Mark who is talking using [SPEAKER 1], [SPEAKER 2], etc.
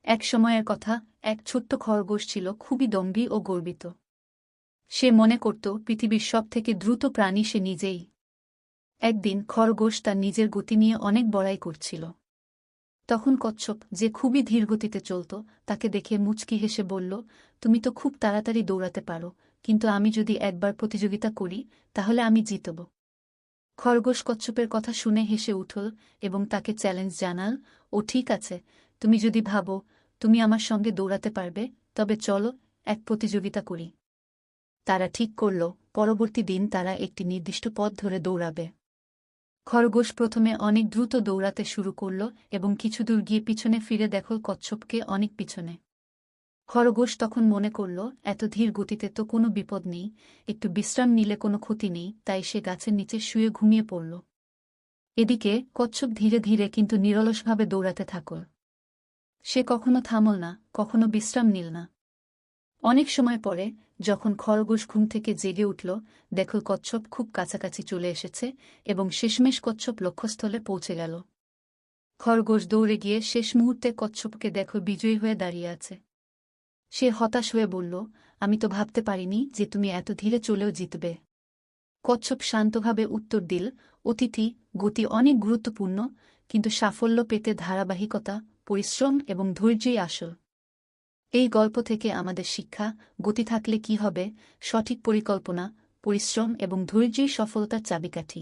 [SPEAKER 1] এক সময়ের কথা, এক ছোট্ট খরগোশ ছিল খুবই দম্ভী ও গর্বিত। সে মনে করত পৃথিবীর সবথেকে দ্রুত প্রাণী সে নিজেই। একদিন খরগোশ তার নিজের গতি নিয়ে অনেক বড়াই করছিল। তখন কচ্ছপ, যে খুবই ধীরগতিতে চলত, তাকে দেখে মুচকি হেসে বলল, তুমি তো খুব তাড়াতাড়ি দৌড়াতে পারো, কিন্তু আমি যদি একবার প্রতিযোগিতা করি তাহলে আমি জিতব। খরগোশ কচ্ছপের কথা শুনে হেসে উঠল এবং তাকে চ্যালেঞ্জ জানাল, ও ঠিক আছে, তুমি যদি ভাবো তুমি আমার সঙ্গে দৌড়াতে পারবে, তবে চলো এক প্রতিযোগিতা করি। তারা ঠিক করল, পরবর্তী দিন তারা একটি নির্দিষ্ট পথ ধরে দৌড়াবে। খরগোশ প্রথমে অনেক দ্রুত দৌড়াতে শুরু করল এবং কিছু দূর গিয়ে পিছনে ফিরে দেখল কচ্ছপকে অনেক পিছনে। খরগোশ তখন মনে করল, এত ধীর গতিতে তো কোনো বিপদ নেই, একটু বিশ্রাম নিলে কোনো ক্ষতি নেই, তাই সে গাছের নিচে শুয়ে ঘুমিয়ে পড়ল। এদিকে কচ্ছপ ধীরে ধীরে কিন্তু নিরলসভাবে দৌড়াতে থাকল। সে কখনো থামল না, কখনো বিশ্রাম নিল না। অনেক সময় পরে, যখন খরগোশ ঘুম থেকে জেগে উঠল, দেখল কচ্ছপ খুব কাছাকাছি চলে এসেছে এবং শেষমেশ কচ্ছপ লক্ষ্যস্থলে পৌঁছে গেল। খরগোশ দৌড়ে গিয়ে শেষ মুহূর্তে কচ্ছপকে দেখল বিজয়ী হয়ে দাঁড়িয়ে আছে। সে হতাশ হয়ে বলল, আমি তো ভাবতে পারিনি যে তুমি এত ধীরে চলেও জিতবে। কচ্ছপ শান্তভাবে উত্তর দিল, অতিথি, গতি অনেক গুরুত্বপূর্ণ, কিন্তু সাফল্য পেতে ধারাবাহিকতা, পরিশ্রম এবং ধৈর্যই আসল। এই গল্প থেকে আমাদের শিক্ষা, গতি থাকলে কি হবে, সঠিক পরিকল্পনা, পরিশ্রম এবং ধৈর্যই সফলতার চাবিকাঠি।